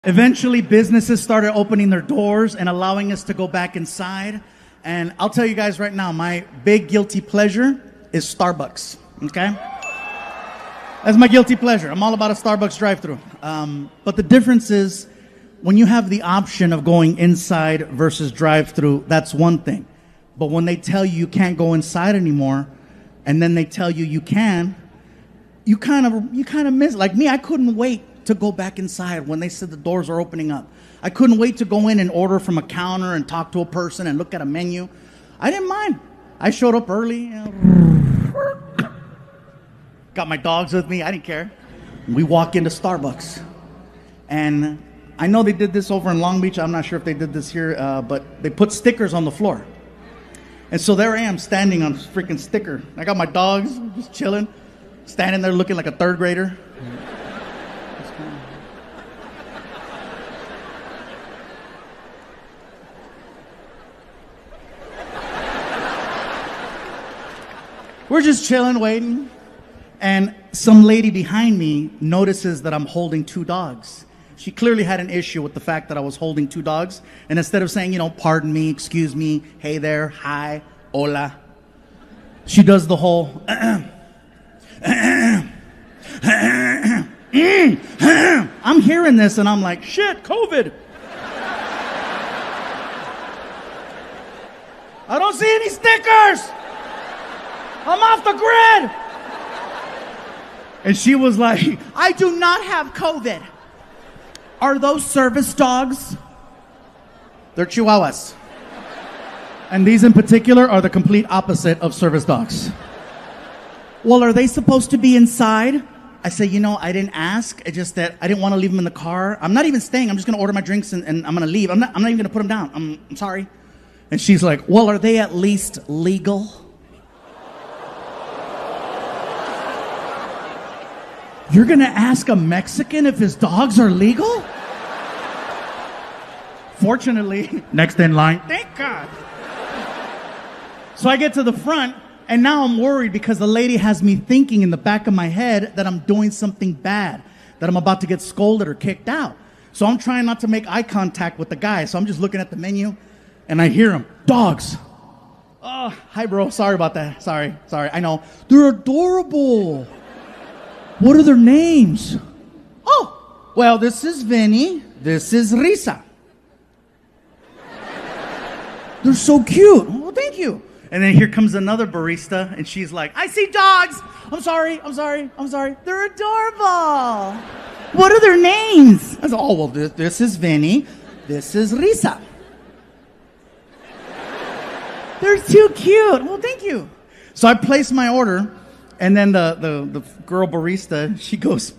Eventually, businesses started opening their doors and allowing us to go back inside. And I'll tell you guys right now, my big guilty pleasure is Starbucks, okay? That's my guilty pleasure. I'm all about a Starbucks drive-thru. But the difference is, when you have the option of going inside versus drive-thru, that's one thing. But when they tell you you can't go inside anymore, and then they tell you you can, you kind of miss. Like me, I couldn't wait to go back inside when they said the doors are opening up. I couldn't wait to go in and order from a counter and talk to a person and look at a menu. I didn't mind. I showed up early. Got my dogs with me. I didn't care. We walk into Starbucks. And I know they did this over in Long Beach. I'm not sure if they did this here, but they put stickers on the floor. And so there I am standing on a freaking sticker. I got my dogs just chilling, standing there looking like a third grader. We're just chilling, waiting, and some lady behind me notices that I'm holding two dogs. She clearly had an issue with the fact that I was holding two dogs, and instead of saying, pardon me, excuse me, hey there, hi, hola, she does the whole, I'm hearing this, and I'm like, shit, COVID. I don't see any stickers. I'm off the grid. And she was like, I do not have COVID. Are those service dogs? They're Chihuahuas. And these in particular are the complete opposite of service dogs. Well, are they supposed to be inside? I say, I didn't ask. It's just that I didn't want to leave them in the car. I'm not even staying. I'm just going to order my drinks and I'm going to leave. I'm not even going to put them down. I'm sorry. And she's like, well, are they at least legal? You're going to ask a Mexican if his dogs are legal? Fortunately, next in line. Thank God. So I get to the front, and now I'm worried because the lady has me thinking in the back of my head that I'm doing something bad, that I'm about to get scolded or kicked out. So I'm trying not to make eye contact with the guy. So I'm just looking at the menu, and I hear him. Dogs. Oh, hi, bro. Sorry about that. Sorry. I know. They're adorable. What are their names? Oh, well, this is Vinny. This is Risa. They're so cute. Oh, thank you. And then here comes another barista, and she's like, I see dogs. I'm sorry. They're adorable. What are their names? I said, oh, well, this is Vinny. This is Risa. They're too cute. Well, thank you. So I placed my order. And then the girl barista, she goes,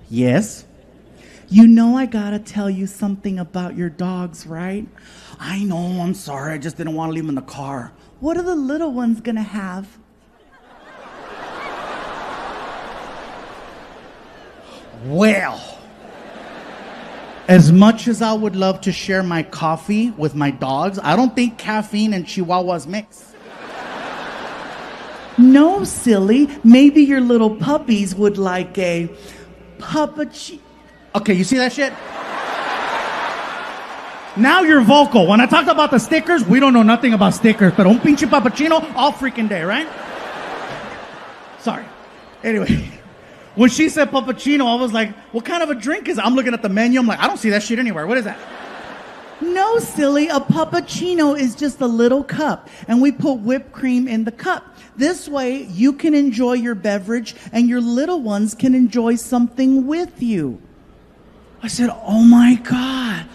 yes? I gotta tell you something about your dogs, right? I know, I'm sorry, I just didn't want to leave them in the car. What are the little ones gonna have? Well, as much as I would love to share my coffee with my dogs, I don't think caffeine and Chihuahuas mix. No, silly. Maybe your little puppies would like a puppuccino. Okay, you see that shit? Now you're vocal. When I talked about the stickers, we don't know nothing about stickers, but un pinche puppuccino all freaking day, right? Sorry. Anyway, when she said puppuccino, I was like, what kind of a drink is it? I'm looking at the menu. I'm like, I don't see that shit anywhere. What is that? No, silly. A puppuccino is just a little cup, and we put whipped cream in the cup. This way, you can enjoy your beverage, and your little ones can enjoy something with you. I said, oh my God,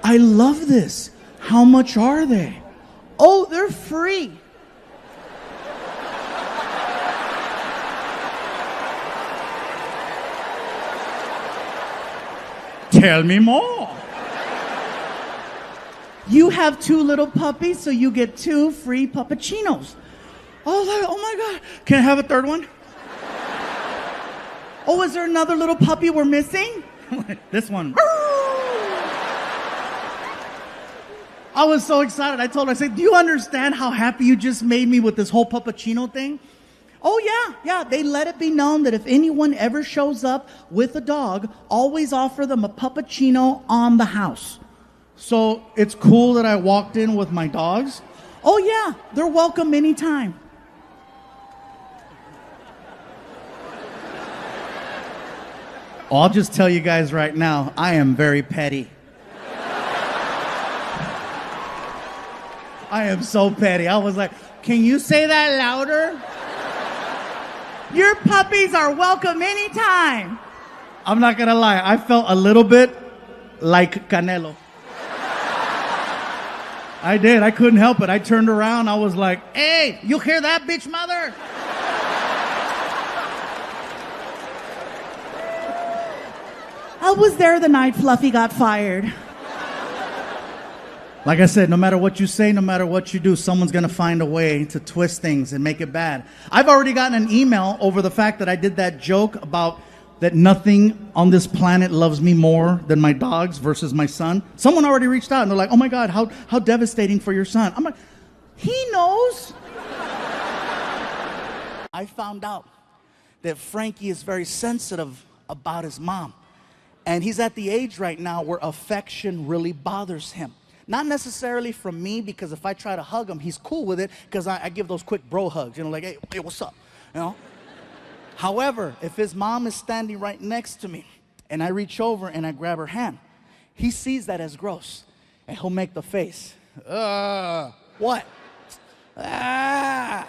I love this. How much are they? Oh, they're free. Tell me more. You have two little puppies, so you get 2 free puppuccinos. Oh my God. Can I have a third one? Oh, is there another little puppy we're missing? This one. I was so excited. I told her, I said, do you understand how happy you just made me with this whole puppuccino thing? Oh, yeah. They let it be known that if anyone ever shows up with a dog, always offer them a puppuccino on the house. So it's cool that I walked in with my dogs. Oh, yeah, they're welcome anytime. Oh, I'll just tell you guys right now, I am very petty. I am so petty. I was like, can you say that louder? Your puppies are welcome anytime. I'm not gonna lie, I felt a little bit like Canelo. I did, I couldn't help it. I turned around, I was like, hey, you hear that, bitch mother? I was there the night Fluffy got fired. Like I said, no matter what you say, no matter what you do, someone's going to find a way to twist things and make it bad. I've already gotten an email over the fact that I did that joke about that nothing on this planet loves me more than my dogs versus my son. Someone already reached out and they're like, oh my God, how devastating for your son. I'm like, he knows. I found out that Frankie is very sensitive about his mom. And he's at the age right now where affection really bothers him. Not necessarily from me, because if I try to hug him, he's cool with it, because I give those quick bro hugs, like, hey, what's up, However, if his mom is standing right next to me, and I reach over and I grab her hand, he sees that as gross, and he'll make the face. What? Ah.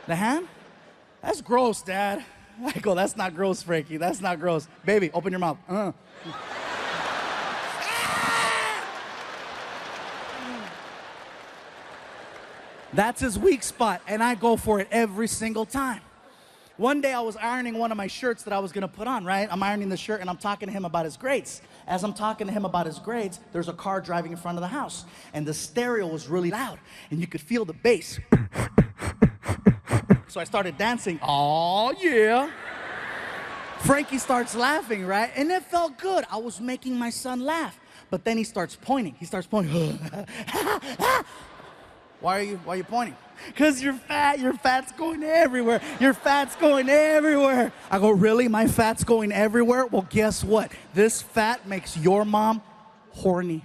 The hand? That's gross, Dad. I go, that's not gross, Frankie. That's not gross. Baby, open your mouth. That's his weak spot, and I go for it every single time. One day I was ironing one of my shirts that I was gonna put on, right? I'm ironing the shirt and I'm talking to him about his grades. As I'm talking to him about his grades, there's a car driving in front of the house, and the stereo was really loud, and you could feel the bass. So I started dancing. Oh yeah. Frankie starts laughing, right? And it felt good. I was making my son laugh. But then he starts pointing. Why are you pointing? Because you're fat. Your fat's going everywhere. Your fat's going everywhere. I go, really? My fat's going everywhere? Well, guess what? This fat makes your mom horny.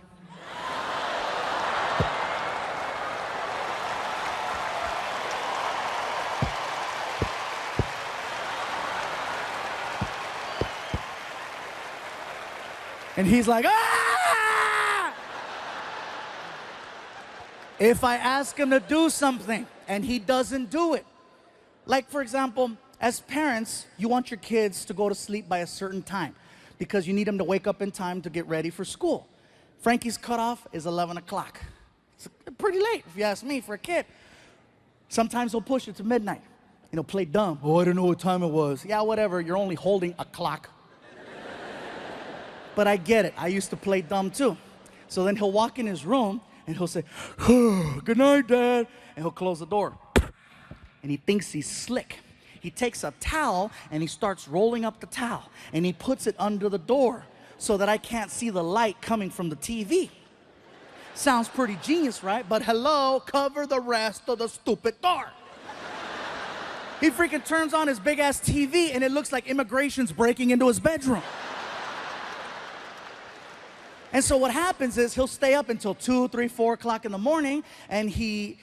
And he's like, ah! If I ask him to do something and he doesn't do it, like for example, as parents, you want your kids to go to sleep by a certain time because you need them to wake up in time to get ready for school. Frankie's cutoff is 11 o'clock. It's pretty late, if you ask me, for a kid. Sometimes he'll push it to midnight. Play dumb. Oh, I don't know what time it was. Yeah, whatever, you're only holding a clock. But I get it. I used to play dumb too. So then he'll walk in his room and he'll say, oh, good night, Dad. And he'll close the door. And he thinks he's slick. He takes a towel and he starts rolling up the towel. And he puts it under the door so that I can't see the light coming from the TV. Sounds pretty genius, right? But hello, cover the rest of the stupid door. He freaking turns on his big ass TV and it looks like immigration's breaking into his bedroom. And so what happens is he'll stay up until 2, 3, 4 o'clock in the morning, and he's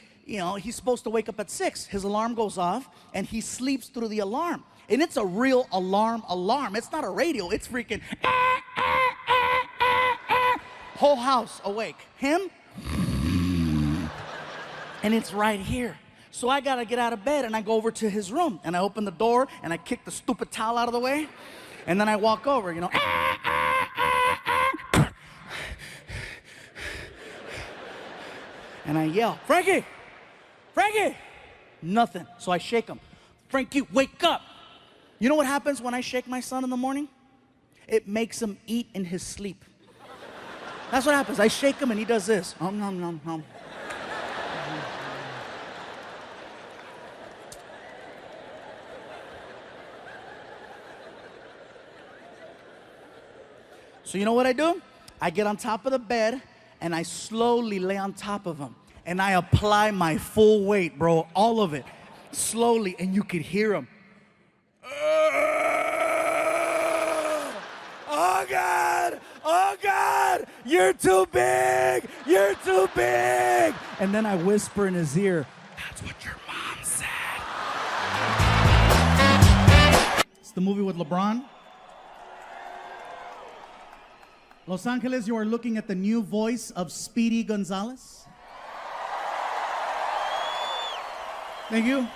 supposed to wake up at 6. His alarm goes off, and he sleeps through the alarm. And it's a real alarm. It's not a radio. It's freaking whole house awake. Him, and it's right here. So I gotta get out of bed, and I go over to his room, and I open the door, and I kick the stupid towel out of the way, and then I walk over, and I yell, Frankie! Frankie! Nothing. So I shake him. Frankie, wake up! You know what happens when I shake my son in the morning? It makes him eat in his sleep. That's what happens. I shake him and he does this. Nom, nom, nom. So you know what I do? I get on top of the bed and I slowly lay on top of him. And I apply my full weight, bro, all of it. slowly, and you could hear him. Oh God! Oh God! You're too big! You're too big! And then I whisper in his ear, that's what your mom said. It's the movie with LeBron. Los Angeles, you are looking at the new voice of Speedy Gonzalez. Thank you.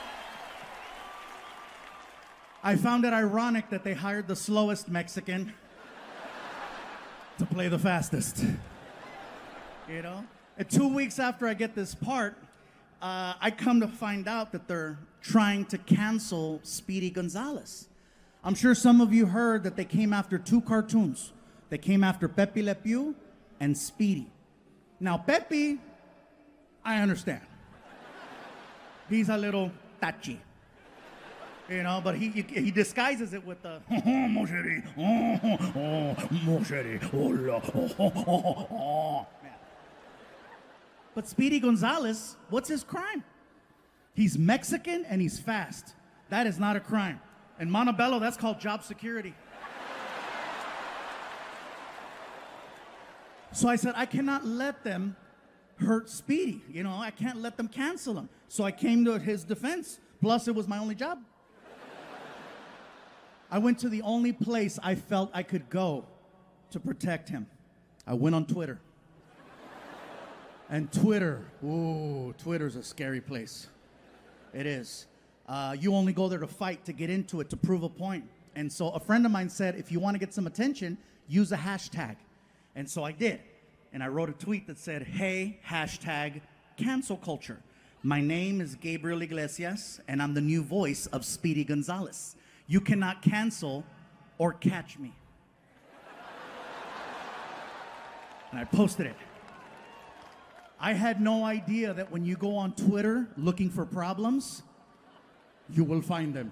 I found it ironic that they hired the slowest Mexican to play the fastest. You know? And 2 weeks after I get this part, I come to find out that they're trying to cancel Speedy Gonzalez. I'm sure some of you heard that they came after 2 cartoons. They came after Pepe Le Pew and Speedy. Now, Pepe, I understand. He's a little touchy. You know, but he disguises it with the mon chéri, mon chéri, hola, But Speedy Gonzalez, what's his crime? He's Mexican and he's fast. That is not a crime. In Montebello, that's called job security. So I said, I cannot let them hurt Speedy. You know, I can't let them cancel him. So I came to his defense. Plus, it was my only job. I went to the only place I felt I could go to protect him. I went on Twitter. And Twitter, ooh, Twitter's a scary place. It is. You only go there to fight, to get into it, to prove a point. And so a friend of mine said, if you want to get some attention, use a hashtag. And so I did. And I wrote a tweet that said, hey, hashtag cancel culture. My name is Gabriel Iglesias, and I'm the new voice of Speedy Gonzalez. You cannot cancel or catch me. And I posted it. I had no idea that when you go on Twitter looking for problems, you will find them.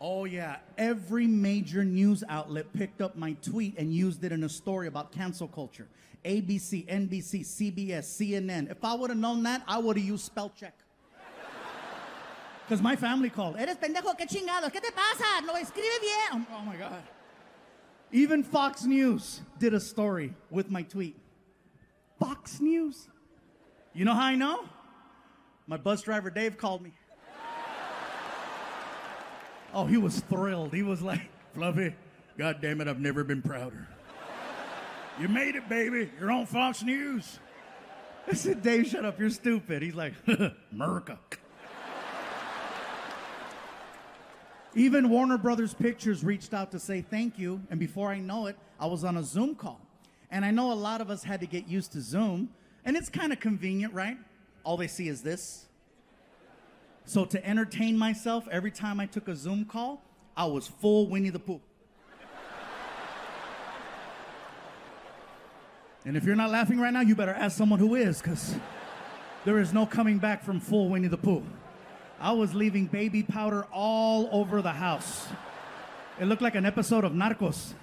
Oh yeah, every major news outlet picked up my tweet and used it in a story about cancel culture. ABC, NBC, CBS, CNN. If I would have known that, I would have used spell check. Because my family called. Eres pendejo, qué chingados, ¿qué te pasa? No escribe bien. Oh my God. Even Fox News did a story with my tweet. Fox News? You know how I know? My bus driver Dave called me. Oh, he was thrilled. He was like, Fluffy, God damn it, I've never been prouder. You made it, baby. You're on Fox News. I said, Dave, shut up. You're stupid. He's like, America. Even Warner Brothers Pictures reached out to say thank you. And before I know it, I was on a Zoom call. And I know a lot of us had to get used to Zoom. And it's kind of convenient, right? All they see is this. So to entertain myself, every time I took a Zoom call, I was full Winnie the Pooh. And if you're not laughing right now, you better ask someone who is, because there is no coming back from full Winnie the Pooh. I was leaving baby powder all over the house. It looked like an episode of Narcos.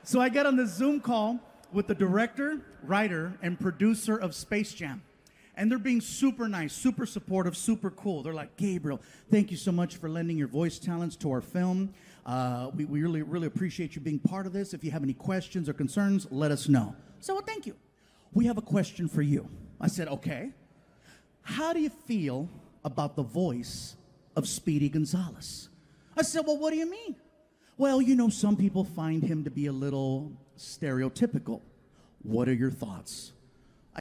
So I get on this Zoom call with the director, writer, and producer of Space Jam. And they're being super nice, super supportive, super cool. They're like, Gabriel, thank you so much for lending your voice talents to our film. We really, really appreciate you being part of this. If you have any questions or concerns, let us know. So, well, thank you. We have a question for you. I said, okay. How do you feel about the voice of Speedy Gonzalez? I said, well, what do you mean? Well, you know, some people find him to be a little stereotypical. What are your thoughts?